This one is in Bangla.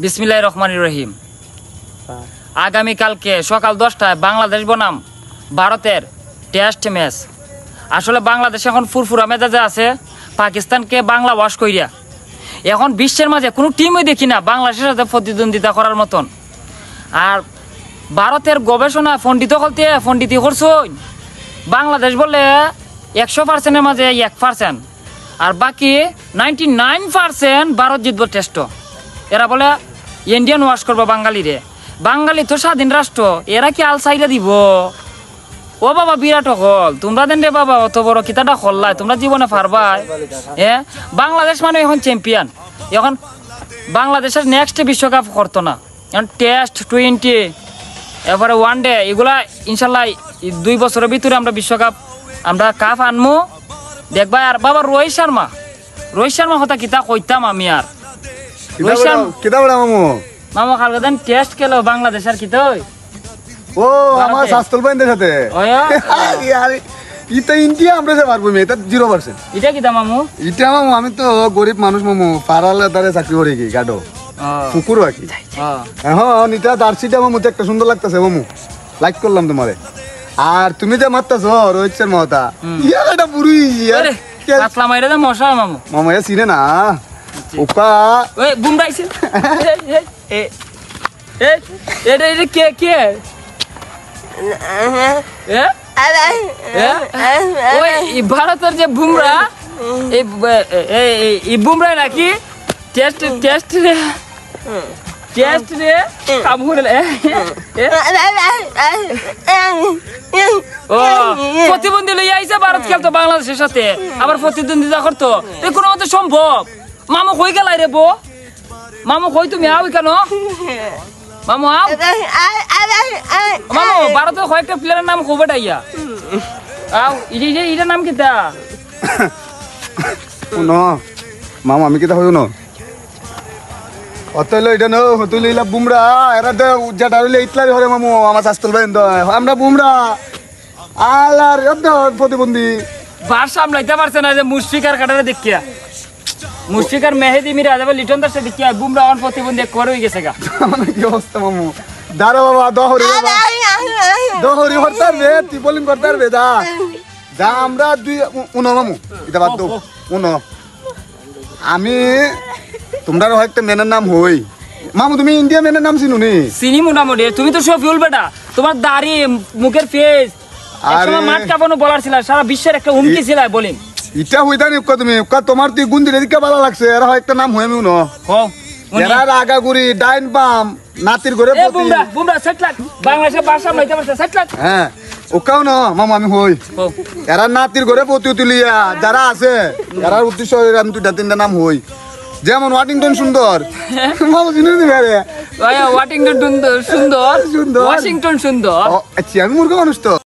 বিসমিল্লাহির রহমানির রহিম। আগামীকালকে সকাল 10টায় বাংলাদেশ বনাম ভারতের টেস্ট ম্যাচ। আসলে বাংলাদেশ এখন ফুরফুরা মেজাজে আছে, পাকিস্তানকে বাংলা ওয়াশ কইরা। এখন বিশ্বের মাঝে কোনো টিমই দেখি না বাংলাদেশের সাথে প্রতিদ্বন্দ্বিতা করার মতন। আর ভারতের গবেষণা ফন্ডিতি করছই, বাংলাদেশ বলে 100%-এর মাঝে 1%, আর বাকি 99% ভারত জিতব টেস্ট। এরা বলে ইন্ডিয়ান ওয়াশ করবো বাঙালিরে। বাঙালি তো স্বাধীন রাষ্ট্র, এরা কি আল সাইডা দিব? ও বাবা বিরাট হল, তোমরা দেন রে বাবা, অত বড় কিতাটা হল্লাই তোমরা জীবনে পারবাই? বাংলাদেশ মানে এখন চ্যাম্পিয়ন। এখন বাংলাদেশের নেক্সট বিশ্বকাপ করতো না, এখন টেস্ট, টি20, এরপরে ওয়ানডে, এগুলা ইনশাল্লাহ 2 বছরের ভিতরে আমরা বিশ্বকাপ আমরা কাপ আনমু, দেখবা। আর বাবা রোহিত শর্মা কথা কিতা কইতাম আমি। আর রোহিত শর্মা মামা কালকে দেন টেস্ট খেলো বাংলাদেশের কি তো ও আমার শাস্ত্রল বাইন্দের সাথে ইটা ইন্ডিয়া আমরা যে পারবো এটা 0%। এটা কিতা মামু? এটা মামু আমি তো গরিব মানুষ মামু, পাড়ালে তারে চাকরি করে কি গাডো কুকুর বাকি। এখন এটা জার্সিটা মামু তো একটা সুন্দর লাগতেছে মামু, লাইক করলাম তোমারে। আর তুমি যে মারতেছো রোহিত শর্মা কথা, ইয়ার এটা বুড়ি ইয়ার কাতলা মাইরা দে মশা মামু। মামা এ চিনে না ওকা ওই বুমরা আইছে। এটা কে কে ওই ভারতের যে বুমরা, এই বুমরা নাকি টেস্ট রে কাম করে। প্রতিবন্ধী লইয়া আইছে ভারত খেলতো বাংলাদেশের সাথে, আবার প্রতিদ্বন্দ্বিতা করতো। এ কোনো মতে সম্ভব? মামু কই গেলাই রে বো? মামু কই তুমি আও কেন? মামু আও। মামু ভারতের কয়েকটা প্লেয়ারের নাম কবে ডাইয়া আও। ইটার নাম কিতা? শুনো মামু আমি কিতা হইও ন অতইলো এটা ন হতইলো ইলা বুমরা এরা দে যেটা হইলে ইতলারি হরে মামু আমার শাস্ত্রল বাইন্দ আমরা বুমরা আলার এত প্রতিবন্ধী বার সামলাইতে পারছে না। যে মুশফিকার কাটারে দেখিয়া, মুশফিকার মেহেদি মিরা যাবে লিটন দাসে দেখিয়া বুমরা অন প্রতিবন্ধী করে হয়ে গেছে গা। কি অবস্থা মামু? দাঁড়া বাবা দহরি হরতার রে, তুই বোলিং করতার রে, যা যা আমরা দুই উনো মামু এটা বাদ দো উনো। আমি তোমরা হয়তো মেনের নাম হই মামু, তুমি ইন্ডিয়া মেনের নাম চিনুনি? চিনি মোটামুটি। তুমি তো শফিউল বেটা, তোমার দাড়ি মুখের ফেস, একসময় মাঠ কাঁপানো বলার ছিল, সারা বিশ্বের একটা হুমকি ছিল বোলিং। ইটা হইতা নি তুমি তোমার তুই গুণ দিলে দিকে ভালো লাগছে। এরা একটা নাম হয়ে আমি উনো এরা আগাগুড়ি ডাইন বাম নাতির ঘরে বুমরা 60 লাখ বাংলাদেশের ভাষা লইতে পারছে 60 লাখ। হ্যাঁ ওকাও না মামু আমি হই এরা নাতির ঘরে পতি তুলিয়া যারা আছে এরা উদ্দেশ্য আমি 2-3টা নাম হই। যেমন ওয়াটিংটন সুন্দর মামু চিনি দিবে রে, ওয়াটিংটন সুন্দর, ওয়াশিংটন সুন্দর। আচ্ছা আমি মূর্খ মানুষ তো।